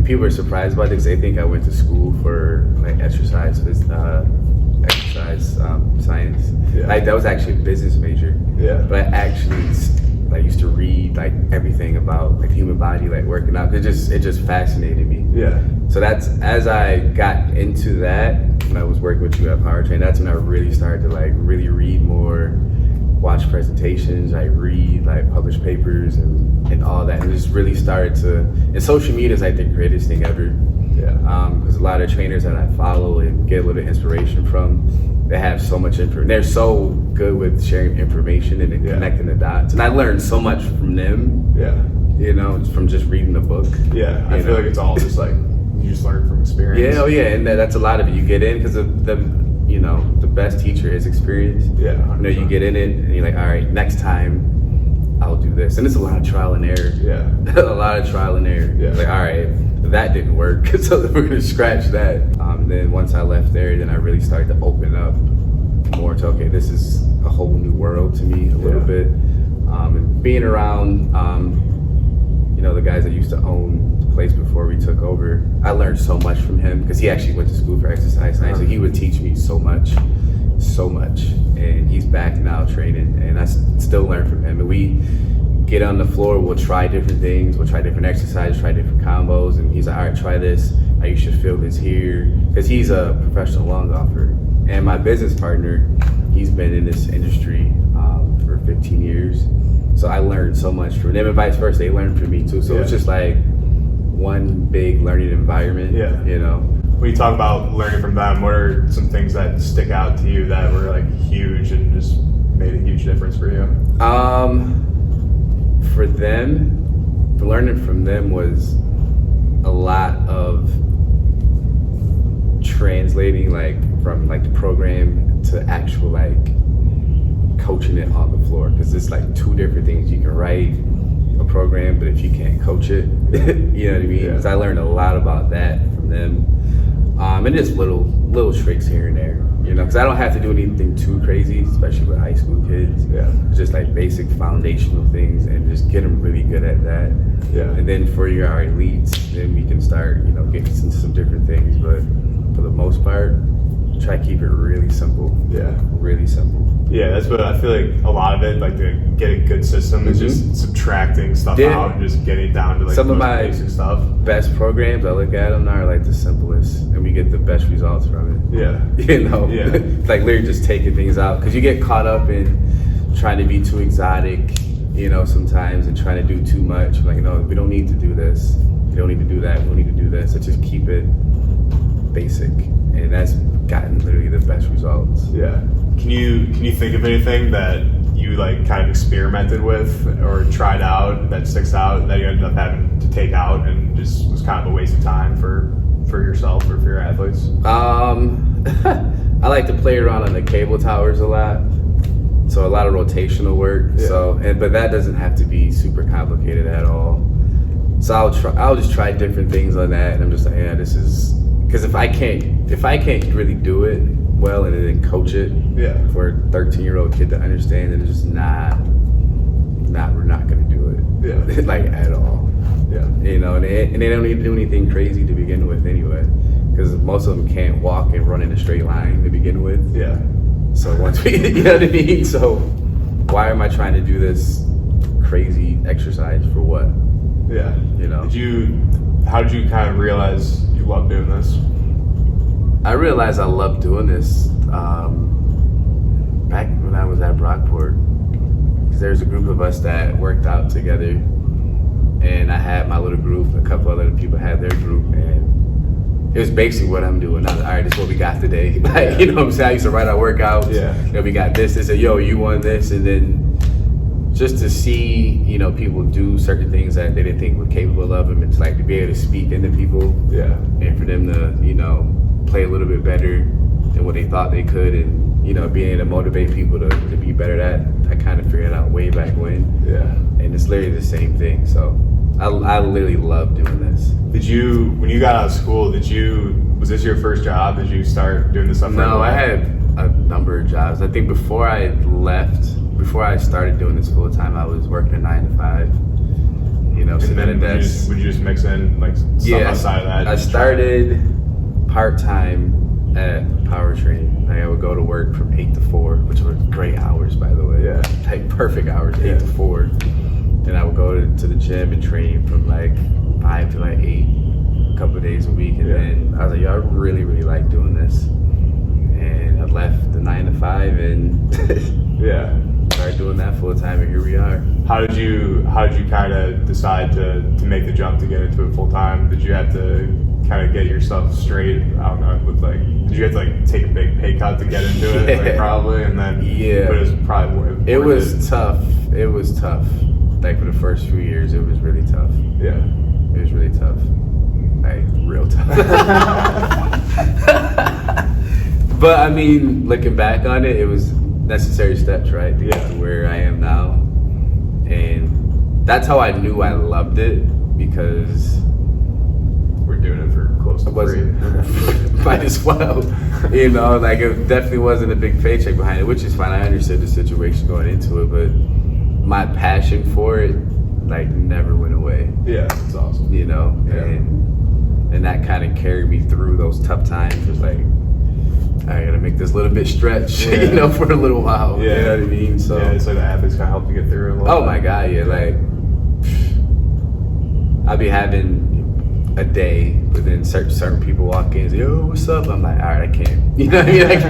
people are surprised about this. They think I went to school for like exercise science. Yeah. Like that was actually a business major. Yeah. But I actually like used to read like everything about like the human body, like working out. It just fascinated me. Yeah. So that's as I got into that when I was working with you at Powertrain. That's when I really started to like really read more, watch presentations. I read like published papers and all that, and just really started to. And social media is like the greatest thing ever. Yeah. Because a lot of trainers that I follow and get a little inspiration from, they have so much information. They're so good with sharing information and then connecting the dots. And I learned so much from them. Yeah. You know, from just reading the book. Yeah. I feel like it's all just like you just learn from experience. Yeah. Oh yeah. And that's a lot of it. You get in because the best teacher is experience. Yeah. 100%. You know, you get in it and you're like, all right, next time I'll do this. And it's a lot of trial and error. Yeah. A lot of trial and error. Yeah. Like, all right, that didn't work, so we're gonna scratch that. Then once I left there, then I really started to open up more to, okay, this is a whole new world to me a little bit. And being around, the guys that used to own the place before we took over, I learned so much from him because he actually went to school for exercise science, so he would teach me so much. And he's back now training, and I still learn from him. And we get on the floor, we'll try different things, we'll try different exercises, try different combos, and he's like, all right, try this, you should feel this here, because he's a professional long golfer. And my business partner, he's been in this industry for 15 years, so I learned so much from them, and vice versa, they learned from me too. So it's just like one big learning environment. When you talk about learning from them, what are some things that stick out to you that were like huge and just made a huge difference for you? For them, learning from them was a lot of translating like from like the program to actual like coaching it on the floor, because it's like two different things. You can write a program, but if you can't coach it, you know what I mean? Because I learned a lot about that from them, and just little tricks here and there. Because I don't have to do anything too crazy, especially with high school kids. Yeah. Just like basic foundational things and just get them really good at that. Yeah. And then for our elites, then we can start, getting into some different things. But for the most part, try to keep it really simple. Yeah. Really simple. Yeah, that's what I feel like. A lot of it, like to get a good system, is just subtracting stuff out and just getting it down to like some the of most my basic stuff. Best programs, I look at them, are like the simplest, and we get the best results from it. Yeah. Like literally just taking things out, because you get caught up in trying to be too exotic, sometimes, and trying to do too much. Like, no, we don't need to do this. We don't need to do that. We don't need to do this. So just keep it basic, and that's gotten literally the best results. Yeah. Can you think of anything that you like kind of experimented with or tried out that sticks out that you ended up having to take out and just was kind of a waste of time for yourself or for your athletes? I like to play around on the cable towers a lot. So a lot of rotational work. Yeah. But that doesn't have to be super complicated at all. So I'll just try different things on that, and I'm just like, yeah, this is, because if I can't really do it well and then coach it for a 13-year-old kid to understand, then it's just we're not gonna do it. Yeah. Like at all. Yeah. And they don't need to do anything crazy to begin with anyway, because most of them can't walk and run in a straight line to begin with. Yeah. So once we, you know what I mean? So why am I trying to do this crazy exercise for what? Yeah. How did you kind of realize you love doing this? I realized I love doing this back when I was at Brockport. There's a group of us that worked out together, and I had my little group, a couple other people had their group, and it was basically what I'm doing. I was like, all right, this is what we got today. Like, you know what I'm saying? I used to write our workouts. Yeah. We got this. They said, yo, you won this, and then just to see, people do certain things that they didn't think were capable of them, and to be able to speak into people, and for them to, play a little bit better than what they thought they could, and being able to motivate people to be better at that. I kind of figured out way back when. Yeah. And it's literally the same thing. So I literally love doing this. When you got out of school, was this your first job? Did you start doing this stuff? No, I had a number of jobs. I think before I started doing this full time, I was working a 9 to 5. And sitting at a then desk. would you just mix in like stuff outside of that? I started part-time at Powertrain. Like I would go to work from 8 to 4, which were great hours, by the way. Yeah. Like perfect hours, 8 to 4. Then I would go to the gym and train from like 5 to like 8, a couple of days a week. And then I was like, yo, I really, really like doing this. And I left the 9 to 5 and started doing that full time, and here we are. How did you kind of decide to make the jump to get into it full time? Did you have to kind of get yourself straight? I don't know, with like, did you have to like take a big pay cut to get into it? Like, probably, and then but it was probably worth it was tough. It was tough. Like for the first few years, it was really tough. Yeah, it was really tough. Like real tough. But I mean, looking back on it, it was necessary steps, right, to get to where I am now. And that's how I knew I loved it, because we're doing it for close to free. Might as well. Like it definitely wasn't a big paycheck behind it, which is fine. I understood the situation going into it, but my passion for it like never went away. Yeah, it's awesome. And that kind of carried me through those tough times. It was like, I gotta make this little bit stretch, for a little while. Yeah. You know what I mean? So it's like the athletes kind of help you get through it a little oh my God, like I'll be having a day, but then certain people walk in and say, yo, what's up? I'm like, all right, I can't. You know what I mean? Like,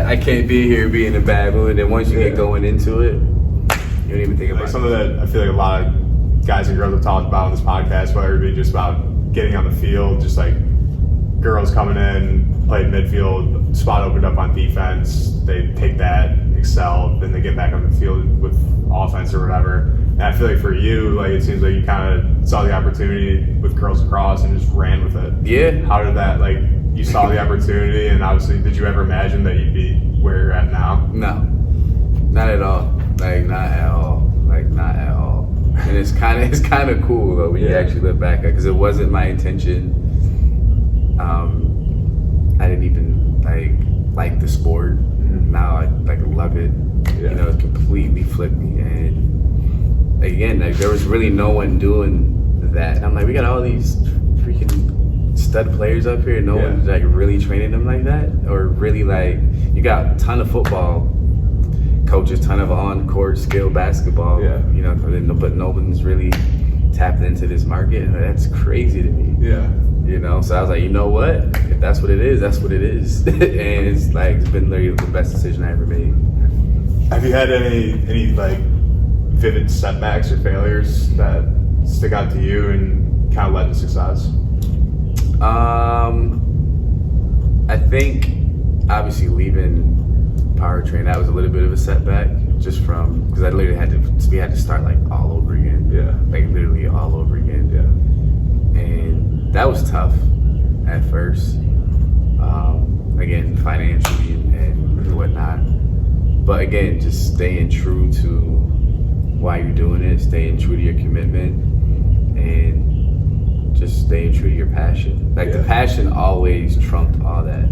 I can't be here, be in a bad mood. And once you get going into it, you don't even think about it. Something that I feel like a lot of guys and girls have talked about on this podcast, whether it be just about getting on the field, just like girls coming in, play midfield, spot opened up on defense, they take that, excel, then they get back on the field with offense or whatever. And I feel like for you, like it seems like you kind of saw the opportunity with girls across and just ran with it. Yeah. How did that, like, you saw the opportunity, and obviously, did you ever imagine that you'd be where you're at now? No, not at all. Like not at all. Like not at all. And it's kind of cool though when you actually look back at it, because it wasn't my intention. I didn't even like the sport. Now I love it. It completely flipped me. And again, there was really no one doing that. And I'm like, we got all these freaking stud players up here. No one's really training them like that, or really you got a ton of football coaches, ton of on-court skill basketball. But no one's really tapped into this market. And that's crazy to me. So I was like, you know what? If that's what it is, that's what it is. And it's been literally the best decision I ever made. Have you had any vivid setbacks or failures that stick out to you and kind of led to success? I think obviously leaving Powertrain, that was a little bit of a setback, just because I literally we had to start all over again. Literally all over again. And that was tough at first, again, financially and whatnot. But again, just staying true to why you're doing it, staying true to your commitment, and just staying true to your passion. The passion always trumped all that.